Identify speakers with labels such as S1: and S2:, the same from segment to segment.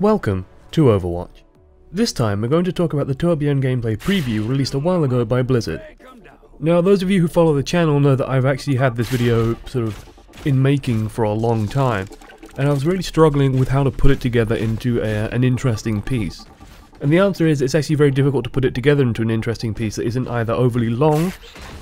S1: Welcome to Overwatch. This time we're going to talk about the Torbjorn gameplay preview released a while ago by Blizzard. Now those of you who follow the channel know that I've actually had this video sort of in making for a long time, and I was really struggling with how to put it together into an interesting piece. And the answer is it's actually very difficult to put it together into an interesting piece that isn't either overly long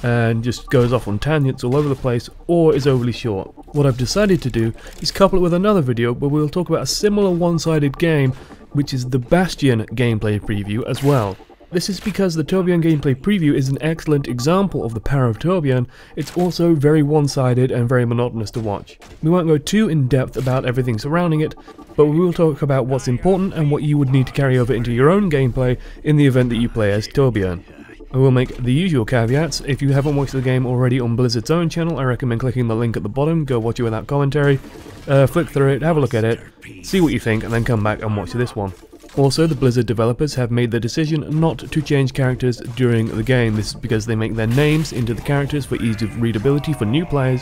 S1: and just goes off on tangents all over the place, or is overly short. What I've decided to do is couple it with another video where we'll talk about a similar one-sided game, which is the Bastion gameplay preview as well. This is because the Torbjorn gameplay preview is an excellent example of the power of Torbjorn. It's also very one-sided and very monotonous to watch. We won't go too in-depth about everything surrounding it, but we will talk about what's important and what you would need to carry over into your own gameplay in the event that you play as Torbjorn. I will make the usual caveats. If you haven't watched the game already on Blizzard's own channel, I recommend clicking the link at the bottom, go watch it without commentary, flick through it, have a look at it, see what you think, and then come back and watch this one. Also, the Blizzard developers have made the decision not to change characters during the game. This is because they make their names into the characters for ease of readability for new players,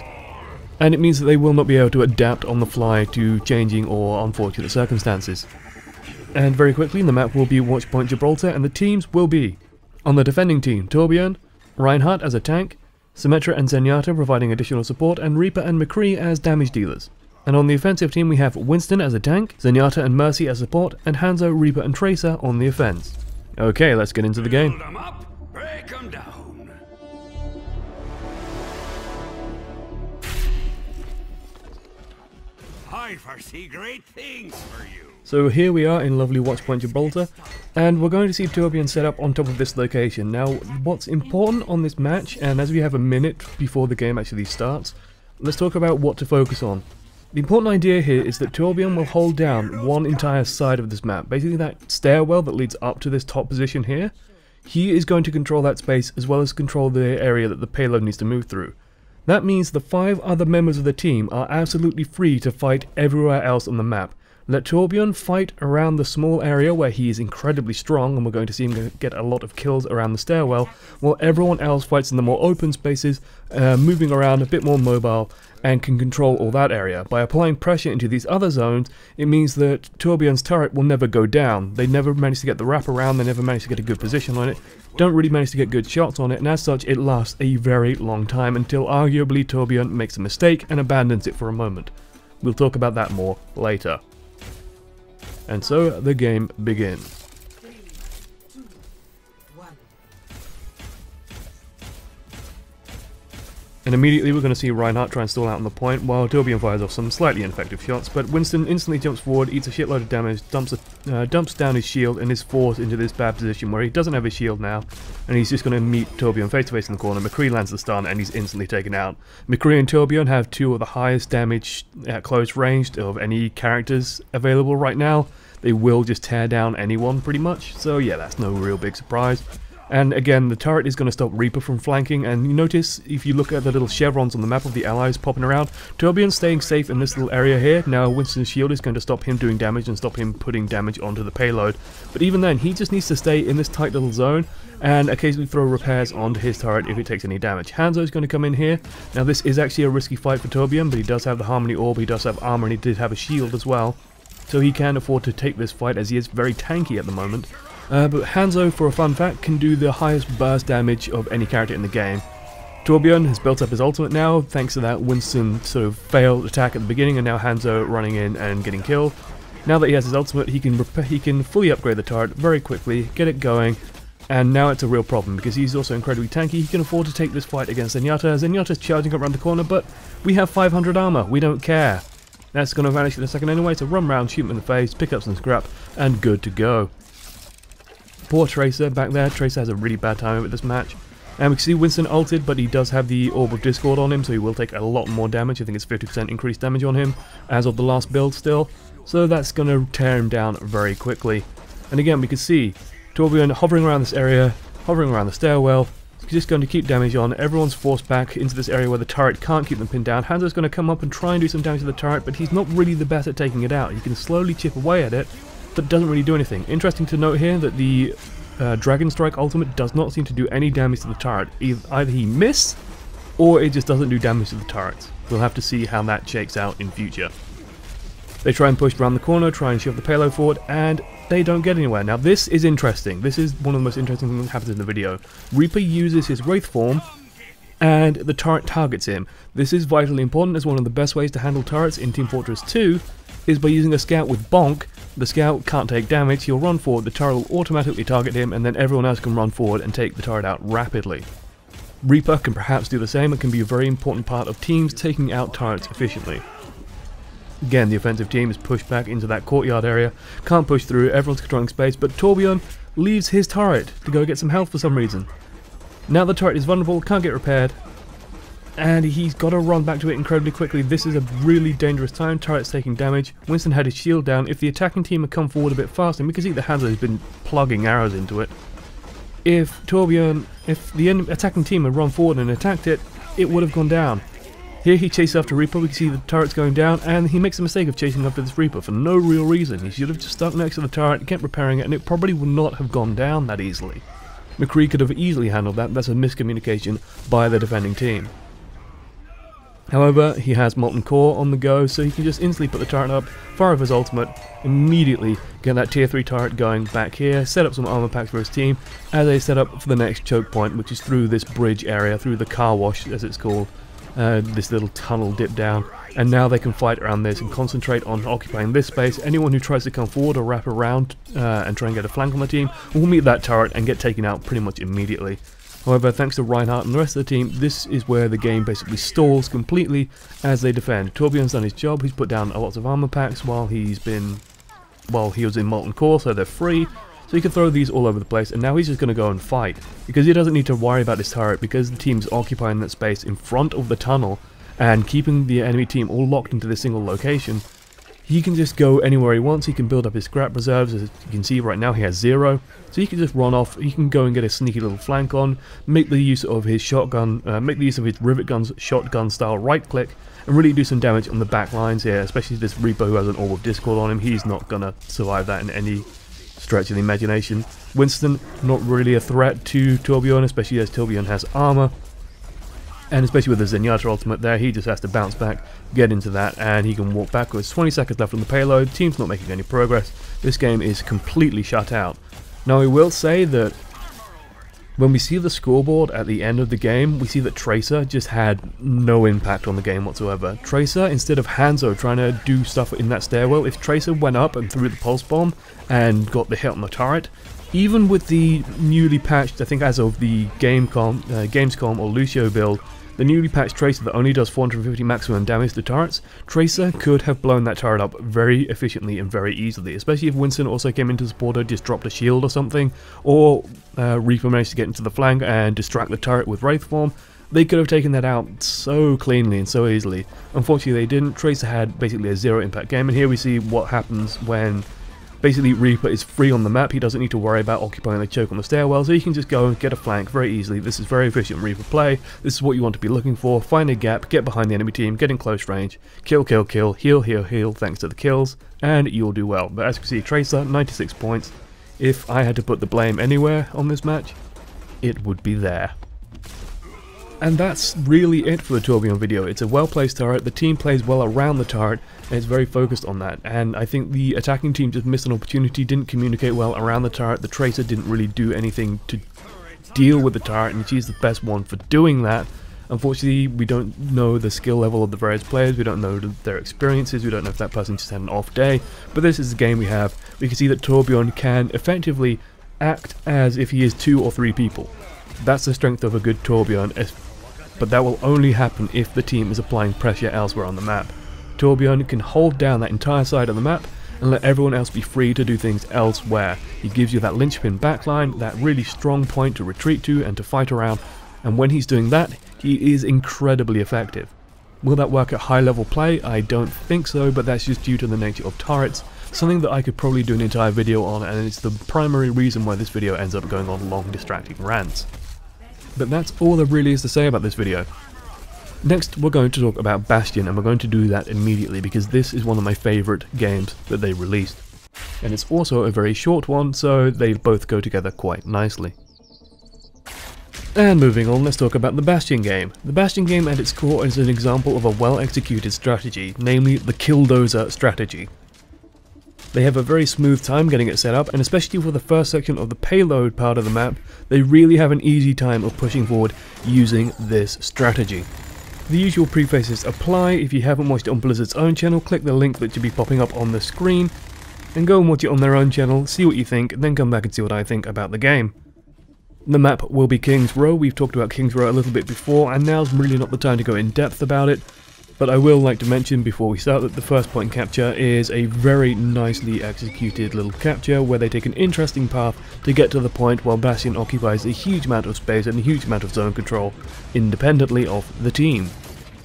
S1: and it means that they will not be able to adapt on the fly to changing or unfortunate circumstances. And very quickly, the map will be Watchpoint Gibraltar, and the teams will be: on the defending team, Torbjorn, Reinhardt as a tank, Symmetra and Zenyatta providing additional support, and Reaper and McCree as damage dealers. And on the offensive team we have Winston as a tank, Zenyatta and Mercy as support, and Hanzo, Reaper and Tracer on the offense. Okay, let's get into the game.
S2: Build 'em up, break 'em down. I foresee great things for you.
S1: So here we are in lovely Watchpoint Gibraltar, and we're going to see Torbjorn set up on top of this location. Now, what's important on this match, and as we have a minute before the game actually starts, let's talk about what to focus on. The important idea here is that Torbjorn will hold down one entire side of this map, basically that stairwell that leads up to this top position here. He is going to control that space as well as control the area that the payload needs to move through. That means the 5 other members of the team are absolutely free to fight everywhere else on the map. Let Torbjorn fight around the small area where he is incredibly strong, and we're going to see him get a lot of kills around the stairwell, while everyone else fights in the more open spaces, moving around a bit more mobile, and can control all that area. By applying pressure into these other zones, it means that Torbjorn's turret will never go down. They never manage to get the wrap around, they never manage to get a good position on it, don't really manage to get good shots on it, and as such it lasts a very long time until arguably Torbjorn makes a mistake and abandons it for a moment. We'll talk about that more later. And so the game begins. And immediately we're going to see Reinhardt try and stall out on the point, while Torbjorn fires off some slightly ineffective shots, but Winston instantly jumps forward, eats a shitload of damage, dumps down his shield, and is forced into this bad position where he doesn't have his shield now, and he's just going to meet Torbjorn face to face in the corner. McCree lands the stun, and he's instantly taken out. McCree and Torbjorn have 2 of the highest damage at close range of any characters available right now. They will just tear down anyone pretty much, so yeah, that's no real big surprise. And again, the turret is going to stop Reaper from flanking, and you notice, if you look at the little chevrons on the map of the allies popping around, Torbjorn's staying safe in this little area here. Now Winston's shield is going to stop him doing damage and stop him putting damage onto the payload. But even then, he just needs to stay in this tight little zone, and occasionally throw repairs onto his turret if it takes any damage. Hanzo is going to come in here. Now this is actually a risky fight for Torbjorn, but he does have the Harmony Orb, he does have armor, and he did have a shield as well. So he can afford to take this fight as he is very tanky at the moment. But Hanzo, for a fun fact, can do the highest burst damage of any character in the game. Torbjorn has built up his ultimate now, thanks to that Winston sort of failed attack at the beginning, and now Hanzo running in and getting killed. Now that he has his ultimate, he can fully upgrade the turret very quickly, get it going, and now it's a real problem because he's also incredibly tanky. He can afford to take this fight against Zenyatta. Zenyatta's charging up around the corner, but we have 500 armor, we don't care. That's going to vanish in a second anyway, so run round, shoot him in the face, pick up some scrap, and good to go. Poor Tracer back there. Tracer has a really bad time with this match. And we can see Winston ulted, but he does have the Orb of Discord on him, so he will take a lot more damage. I think it's 50% increased damage on him, as of the last build still. So that's going to tear him down very quickly. And again, we can see Torbjorn hovering around this area, hovering around the stairwell. He's just going to keep damage on. Everyone's forced back into this area where the turret can't keep them pinned down. Hanzo's going to come up and try and do some damage to the turret, but he's not really the best at taking it out. He can slowly chip away at it, but doesn't really do anything. Interesting to note here that the Dragon Strike ultimate does not seem to do any damage to the turret. Either he missed, or it just doesn't do damage to the turrets. We'll have to see how that shakes out in future. They try and push around the corner, try and shove the payload forward, and they don't get anywhere. Now this is interesting. This is one of the most interesting things that happens in the video. Reaper uses his Wraith form, and the turret targets him. This is vitally important, as one of the best ways to handle turrets in Team Fortress 2 is by using a scout with bonk. The scout can't take damage, he'll run forward, the turret will automatically target him, and then everyone else can run forward and take the turret out rapidly. Reaper can perhaps do the same and can be a very important part of teams taking out turrets efficiently. Again, the offensive team is pushed back into that courtyard area, can't push through, everyone's controlling space, but Torbjorn leaves his turret to go get some health for some reason. Now the turret is vulnerable, can't get repaired, and he's got to run back to it incredibly quickly. This is a really dangerous time, turret's taking damage. Winston had his shield down. If the attacking team had come forward a bit faster, and we can see the Hanzo has been plugging arrows into it, if the attacking team had run forward and attacked it, it would have gone down. Here he chases after Reaper, we can see the turret's going down, and he makes the mistake of chasing after this Reaper for no real reason. He should have just stuck next to the turret, kept repairing it, and it probably would not have gone down that easily. McCree could have easily handled that. That's a miscommunication by the defending team. However, he has Molten Core on the go, so he can just instantly put the turret up, fire off his ultimate, immediately get that tier 3 turret going back here, set up some armor packs for his team, as they set up for the next choke point, which is through this bridge area, through the car wash as it's called, this little tunnel dip down, and now they can fight around this and concentrate on occupying this space. Anyone who tries to come forward or wrap around and try and get a flank on the team will meet that turret and get taken out pretty much immediately. However, thanks to Reinhardt and the rest of the team, this is where the game basically stalls completely as they defend. Torbjorn's done his job, he's put down a lot of armor packs while he was in Molten Core, so they're free. So he can throw these all over the place, and now he's just going to go and fight. Because he doesn't need to worry about his turret, because the team's occupying that space in front of the tunnel, and keeping the enemy team all locked into this single location. He can just go anywhere he wants, he can build up his scrap reserves. As you can see right now he has 0, so he can just run off, he can go and get a sneaky little flank on, make the use of his shotgun, make the use of his rivet gun's shotgun style right click, and really do some damage on the back lines here, especially this Reaper who has an Orb of Discord on him. He's not gonna survive that in any stretch of the imagination. Winston, not really a threat to Torbjorn, especially as Torbjorn has armor. And especially with the Zenyatta ultimate there, he just has to bounce back, get into that, and he can walk backwards. 20 seconds left on the payload, team's not making any progress. This game is completely shut out. Now I will say that when we see the scoreboard at the end of the game, we see that Tracer just had no impact on the game whatsoever. Tracer, instead of Hanzo trying to do stuff in that stairwell, if Tracer went up and threw the pulse bomb and got the hit on the turret, even with the newly patched, I think as of the Gamescom or Lucio build, the newly patched Tracer that only does 450 maximum damage to turrets, Tracer could have blown that turret up very efficiently and very easily, especially if Winston also came into support or just dropped a shield or something, or Reaper managed to get into the flank and distract the turret with Wraith form. They could have taken that out so cleanly and so easily. Unfortunately they didn't. Tracer had basically a 0 impact game, and here we see what happens when basically Reaper is free on the map. He doesn't need to worry about occupying the choke on the stairwell, so he can just go and get a flank very easily. This is very efficient Reaper play. This is what you want to be looking for. Find a gap, get behind the enemy team, get in close range, kill, kill, kill, heal, heal, heal, thanks to the kills, and you'll do well. But as you can see, Tracer, 96 points. If I had to put the blame anywhere on this match, it would be there. And that's really it for the Torbjorn video. It's a well-placed turret, the team plays well around the turret, and it's very focused on that. And I think the attacking team just missed an opportunity, didn't communicate well around the turret. The Tracer didn't really do anything to deal with the turret, and she's the best one for doing that. Unfortunately, we don't know the skill level of the various players, we don't know their experiences, we don't know if that person just had an off day, but this is the game we have. We can see that Torbjorn can effectively act as if he is 2 or 3 people. That's the strength of a good Torbjorn, but that will only happen if the team is applying pressure elsewhere on the map. Torbjorn can hold down that entire side of the map and let everyone else be free to do things elsewhere. He gives you that linchpin backline, that really strong point to retreat to and to fight around, and when he's doing that, he is incredibly effective. Will that work at high level play? I don't think so, but that's just due to the nature of turrets, something that I could probably do an entire video on, and it's the primary reason why this video ends up going on long distracting rants. But that's all there really is to say about this video. Next we're going to talk about Bastion, and we're going to do that immediately because this is one of my favourite games that they released. And it's also a very short one, so they both go together quite nicely. And moving on, let's talk about the Bastion game. The Bastion game at its core is an example of a well-executed strategy, namely the Killdozer strategy. They have a very smooth time getting it set up, and especially for the first section of the payload part of the map, they really have an easy time of pushing forward using this strategy. The usual prefaces apply. If you haven't watched it on Blizzard's own channel, click the link that should be popping up on the screen, and go and watch it on their own channel, see what you think, and then come back and see what I think about the game. The map will be King's Row. We've talked about King's Row a little bit before, and now's really not the time to go in depth about it. But I will like to mention before we start that the first point capture is a very nicely executed little capture where they take an interesting path to get to the point while Bastion occupies a huge amount of space and a huge amount of zone control independently of the team.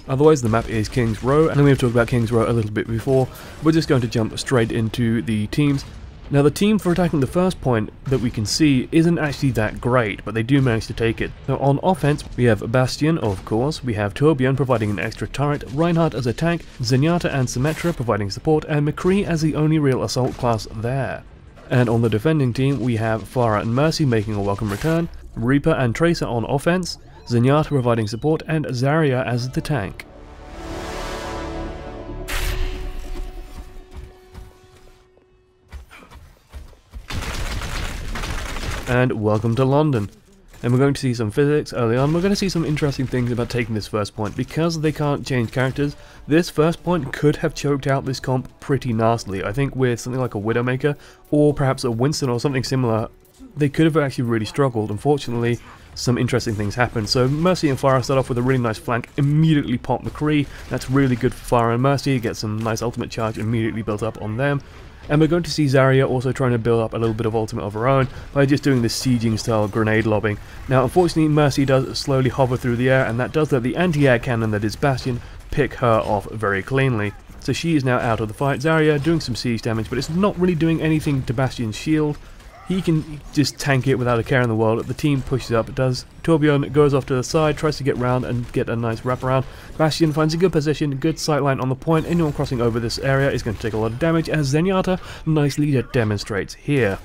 S1: Otherwise, the map is King's Row, and we've talked about King's Row a little bit before. We're just going to jump straight into the teams. Now, the team for attacking the first point that we can see isn't actually that great, but they do manage to take it. Now, on offense, we have Bastion, of course, we have Torbjorn providing an extra turret, Reinhardt as a tank, Zenyatta and Symmetra providing support, and McCree as the only real assault class there. And on the defending team, we have Pharah and Mercy making a welcome return, Reaper and Tracer on offense, Zenyatta providing support, and Zarya as the tank. And welcome to London. And we're going to see some physics early on. We're going to see some interesting things about taking this first point. Because they can't change characters, this first point could have choked out this comp pretty nastily. I think with something like a Widowmaker, or perhaps a Winston or something similar, they could have actually really struggled. Unfortunately, some interesting things happened. So Mercy and Pharah start off with a really nice flank, immediately pop McCree. That's really good for Pharah and Mercy, get some nice ultimate charge immediately built up on them. And we're going to see Zarya also trying to build up a little bit of ultimate of her own by just doing this sieging style grenade lobbing. Now unfortunately Mercy does slowly hover through the air, and that does let the anti-air cannon that is Bastion pick her off very cleanly. So she is now out of the fight. Zarya doing some siege damage, but it's not really doing anything to Bastion's shield. He can just tank it without a care in the world. The team pushes up, it does. Torbjorn goes off to the side, tries to get round and get a nice wraparound. Bastion finds a good position, good sightline on the point. Anyone crossing over this area is going to take a lot of damage, as Zenyatta nicely demonstrates here.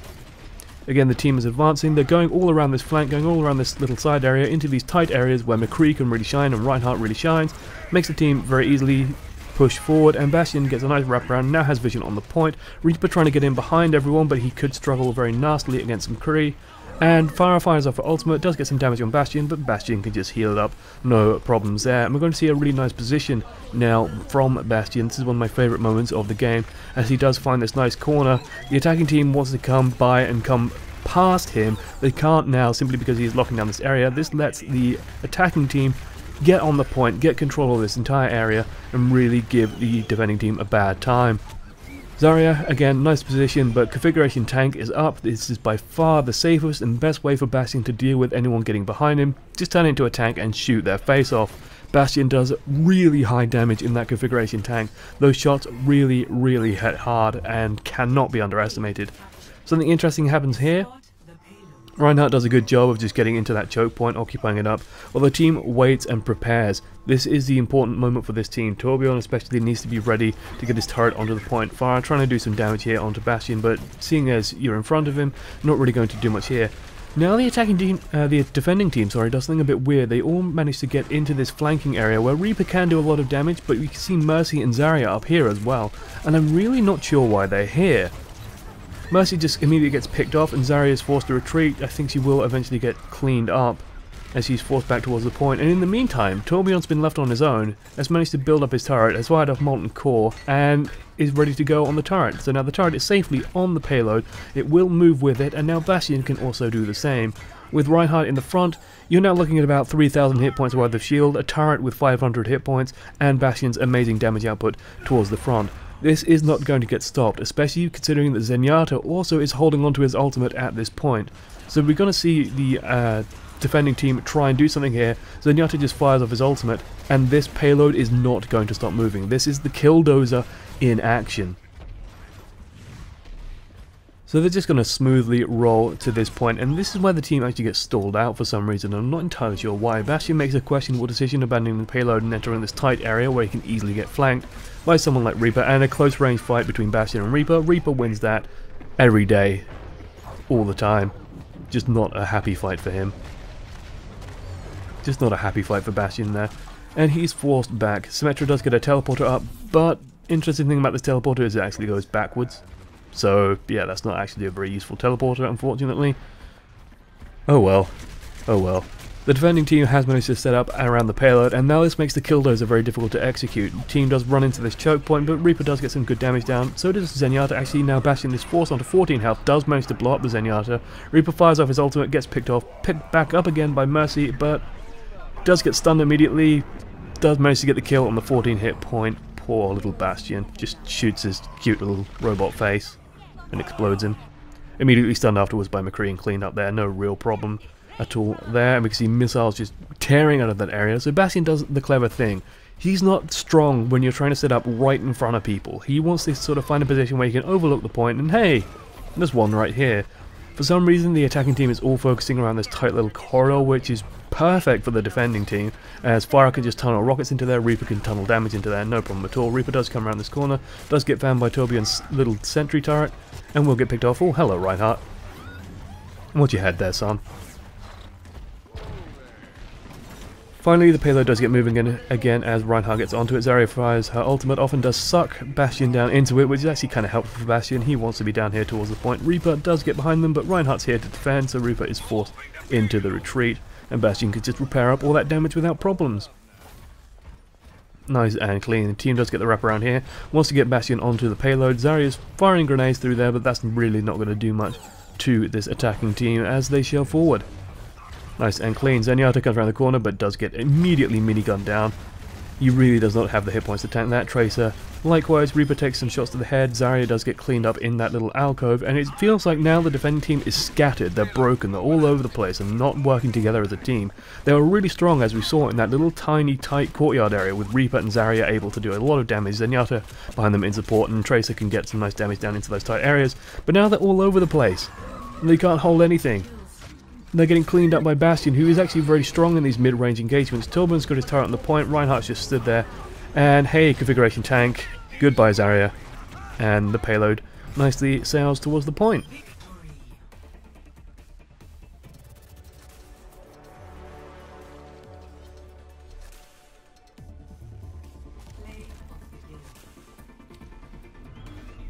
S1: Again, the team is advancing. They're going all around this flank, going all around this little side area into these tight areas where McCree can really shine and Reinhardt really shines. Makes the team very easily push forward, and Bastion gets a nice wraparound, now has vision on the point. Reaper trying to get in behind everyone, but he could struggle very nastily against McCree. And Pharah fires off her ultimate, does get some damage on Bastion, but Bastion can just heal it up, no problems there. And we're going to see a really nice position now from Bastion. This is one of my favourite moments of the game, as he does find this nice corner. The attacking team wants to come by and come past him. They can't now, simply because he is locking down this area. This lets the attacking team get on the point, get control of this entire area, and really give the defending team a bad time. Zarya, again, nice position, but configuration tank is up. This is by far the safest and best way for Bastion to deal with anyone getting behind him. Just turn into a tank and shoot their face off. Bastion does really high damage in that configuration tank. Those shots really hit hard and cannot be underestimated. Something interesting happens here. Reinhardt does a good job of just getting into that choke point, occupying it up, while the team waits and prepares. This is the important moment for this team. Torbjorn especially needs to be ready to get his turret onto the point. Pharah trying to do some damage here onto Bastion, but seeing as you're in front of him, not really going to do much here. Now the defending team, does something a bit weird. They all manage to get into this flanking area where Reaper can do a lot of damage, but we can see Mercy and Zarya up here as well, and I'm really not sure why they're here. Mercy just immediately gets picked off, and Zarya is forced to retreat. I think she will eventually get cleaned up as she's forced back towards the point. And in the meantime, Torbjorn's been left on his own, has managed to build up his turret, has fired off molten core, and is ready to go on the turret. So now the turret is safely on the payload, it will move with it, and now Bastion can also do the same. With Reinhardt in the front, you're now looking at about 3,000 hit points worth of shield, a turret with 500 hit points, and Bastion's amazing damage output towards the front. This is not going to get stopped, especially considering that Zenyatta also is holding onto his ultimate at this point. So we're going to see the defending team try and do something here. Zenyatta just fires off his ultimate, and this payload is not going to stop moving. This is the Killdozer in action. So they're just going to smoothly roll to this point, and this is where the team actually gets stalled out for some reason. I'm not entirely sure why. Bastion makes a questionable decision abandoning the payload and entering this tight area where he can easily get flanked by someone like Reaper, and a close range fight between Bastion and Reaper. Reaper wins that every day, all the time. Just not a happy fight for him. Just not a happy fight for Bastion there. And he's forced back. Symmetra does get a teleporter up, but interesting thing about this teleporter is it actually goes backwards. So yeah, that's not actually a very useful teleporter, unfortunately. Oh well. Oh well. The defending team has managed to set up around the payload, and now this makes the Killdozer very difficult to execute. The team does run into this choke point, but Reaper does get some good damage down. So does Zenyatta. Actually, now Bastion is forced onto 14 health, does manage to blow up the Zenyatta. Reaper fires off his ultimate, gets picked off, picked back up again by Mercy, but does get stunned immediately. Does manage to get the kill on the 14 hit point. Poor little Bastion. Just shoots his cute little robot face and explodes him. Immediately stunned afterwards by McCree and cleaned up there. No real problem at all there, and we can see missiles just tearing out of that area. So Bastion does the clever thing. He's not strong when you're trying to set up right in front of people. He wants to sort of find a position where he can overlook the point, and hey, there's one right here. For some reason the attacking team is all focusing around this tight little corridor, which is perfect for the defending team, as Fire can just tunnel rockets into there, Reaper can tunnel damage into there, no problem at all. Reaper does come around this corner, does get found by Torbjorn's little sentry turret, and will get picked off. Oh, hello Reinhardt. What you had there, son? Finally, the payload does get moving again as Reinhardt gets onto it. Zarya fires her ultimate, often does suck Bastion down into it, which is actually kind of helpful for Bastion. He wants to be down here towards the point. Reaper does get behind them, but Reinhardt's here to defend, so Reaper is forced into the retreat, and Bastion can just repair up all that damage without problems. Nice and clean. The team does get the wrap around here. Wants to get Bastion onto the payload. Zarya's firing grenades through there, but that's really not going to do much to this attacking team as they shell forward. Nice and clean. Zenyatta comes around the corner but does get immediately minigunned down. He really does not have the hit points to tank that. Tracer, likewise, Reaper takes some shots to the head. Zarya does get cleaned up in that little alcove, and it feels like now the defending team is scattered. They're broken, they're all over the place and not working together as a team. They were really strong, as we saw in that little tiny tight courtyard area, with Reaper and Zarya able to do a lot of damage. Zenyatta behind them in support, and Tracer can get some nice damage down into those tight areas, but now they're all over the place and they can't hold anything. They're getting cleaned up by Bastion, who is actually very strong in these mid-range engagements. Torbjorn's got his turret on the point, Reinhardt's just stood there, and hey, configuration tank, goodbye Zarya, and the payload nicely sails towards the point.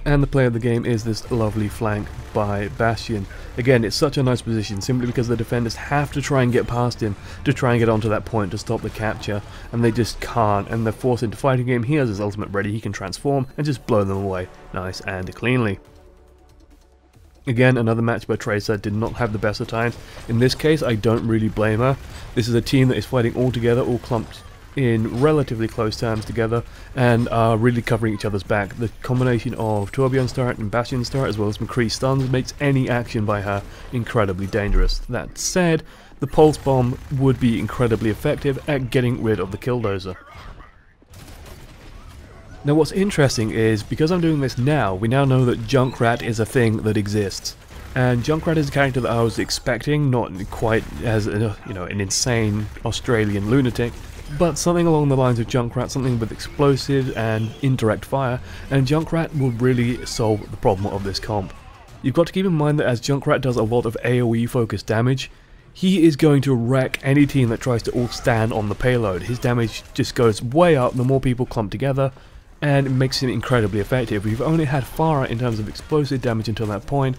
S1: And the play of the game is this lovely flank by Bastion. Again, it's such a nice position simply because the defenders have to try and get past him to try and get onto that point to stop the capture, and they just can't, and they're forced into fighting him. He has his ultimate ready, he can transform and just blow them away nice and cleanly. Again, another match by Tracer did not have the best of times. In this case, I don't really blame her. This is a team that is fighting all together, all clumped in relatively close terms together, and are really covering each other's back. The combination of Torbjorn's turret and Bastion's turret, as well as McCree's stuns, makes any action by her incredibly dangerous. That said, the pulse bomb would be incredibly effective at getting rid of the Killdozer. Now what's interesting is, because I'm doing this now, we now know that Junkrat is a thing that exists. And Junkrat is a character that I was expecting, not quite as an insane Australian lunatic, but something along the lines of Junkrat, something with explosive and indirect fire, and Junkrat will really solve the problem of this comp. You've got to keep in mind that as Junkrat does a lot of AoE focused damage, he is going to wreck any team that tries to all stand on the payload. His damage just goes way up the more people clump together, and it makes him incredibly effective. We've only had Farah in terms of explosive damage until that point,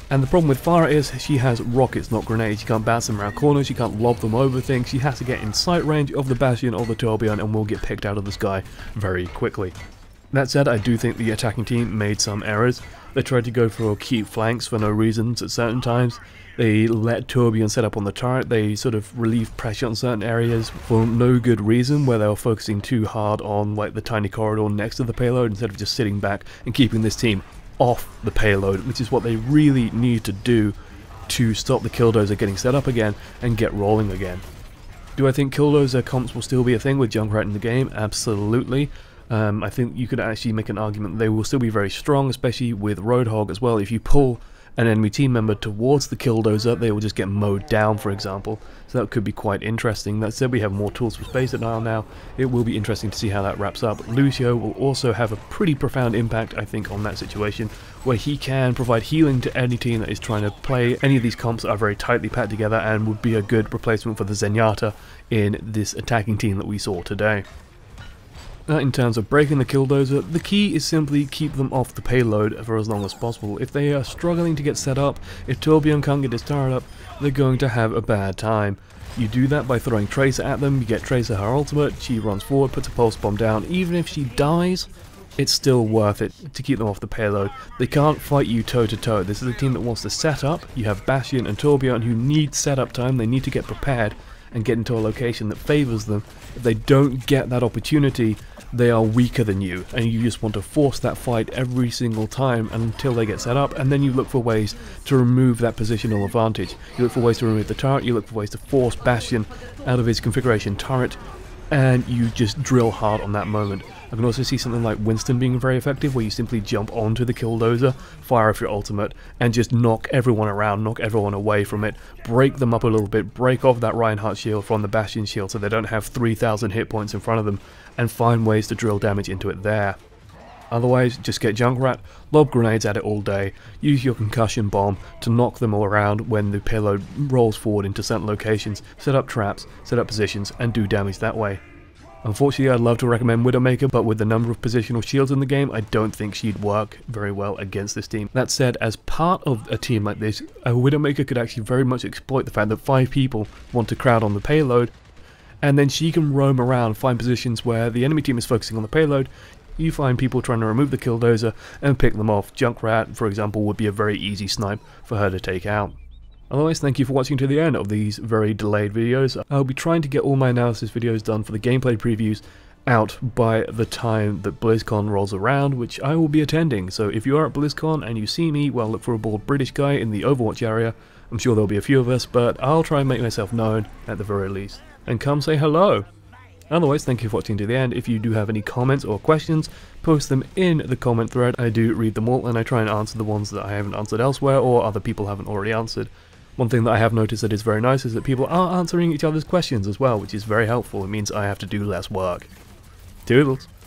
S1: and the problem with Farah is she has rockets, not grenades. She can't bounce them around corners, she can't lob them over things, she has to get in sight range of the Bastion or the Torbjorn and will get picked out of the sky very quickly. That said, I do think the attacking team made some errors. They tried to go for cute flanks for no reasons at certain times. They let Torbjorn set up on the turret, they sort of relieved pressure on certain areas for no good reason, where they were focusing too hard on like the tiny corridor next to the payload instead of just sitting back and keeping this team off the payload, which is what they really need to do to stop the Killdozer getting set up again and get rolling again. Do I think Killdozer comps will still be a thing with Junkrat in the game? Absolutely. I think you could actually make an argument they will still be very strong, especially with Roadhog as well. If you pull an enemy team member towards the Killdozer, they will just get mowed down, for example. So that could be quite interesting. That said, we have more tools for space at Nile now. It will be interesting to see how that wraps up. Lucio will also have a pretty profound impact, I think, on that situation, where he can provide healing to any team that is trying to play any of these comps that are very tightly packed together, and would be a good replacement for the Zenyatta in this attacking team that we saw today. In terms of breaking the Killdozer, the key is simply keep them off the payload for as long as possible. If they are struggling to get set up, if Torbjorn can't get his turret up, they're going to have a bad time. You do that by throwing Tracer at them, you get Tracer her ultimate, she runs forward, puts a pulse bomb down. Even if she dies, it's still worth it to keep them off the payload. They can't fight you toe to toe. This is a team that wants to set up. You have Bastion and Torbjorn who need setup time, they need to get prepared and get into a location that favours them. If they don't get that opportunity, they are weaker than you, and you just want to force that fight every single time until they get set up, and then you look for ways to remove that positional advantage. You look for ways to remove the turret, you look for ways to force Bastion out of his configuration turret, and you just drill hard on that moment. I can also see something like Winston being very effective, where you simply jump onto the Killdozer, fire off your ultimate, and just knock everyone around, knock everyone away from it, break them up a little bit, break off that Reinhardt shield from the Bastion shield so they don't have 3,000 hit points in front of them, and find ways to drill damage into it there. Otherwise, just get Junkrat, lob grenades at it all day, use your concussion bomb to knock them all around when the payload rolls forward into certain locations, set up traps, set up positions, and do damage that way. Unfortunately, I'd love to recommend Widowmaker, but with the number of positional shields in the game, I don't think she'd work very well against this team. That said, as part of a team like this, a Widowmaker could actually very much exploit the fact that 5 people want to crowd on the payload, and then she can roam around, find positions where the enemy team is focusing on the payload. You find people trying to remove the Killdozer and pick them off. Junkrat, for example, would be a very easy snipe for her to take out. Otherwise, thank you for watching to the end of these very delayed videos. I'll be trying to get all my analysis videos done for the gameplay previews out by the time that BlizzCon rolls around, which I will be attending. So if you are at BlizzCon and you see me, well, look for a bald British guy in the Overwatch area. I'm sure there'll be a few of us, but I'll try and make myself known at the very least. And come say hello! Otherwise, thank you for watching to the end. If you do have any comments or questions, post them in the comment thread. I do read them all, and I try and answer the ones that I haven't answered elsewhere or other people haven't already answered. One thing that I have noticed that is very nice is that people are answering each other's questions as well, which is very helpful. It means I have to do less work. Toodles!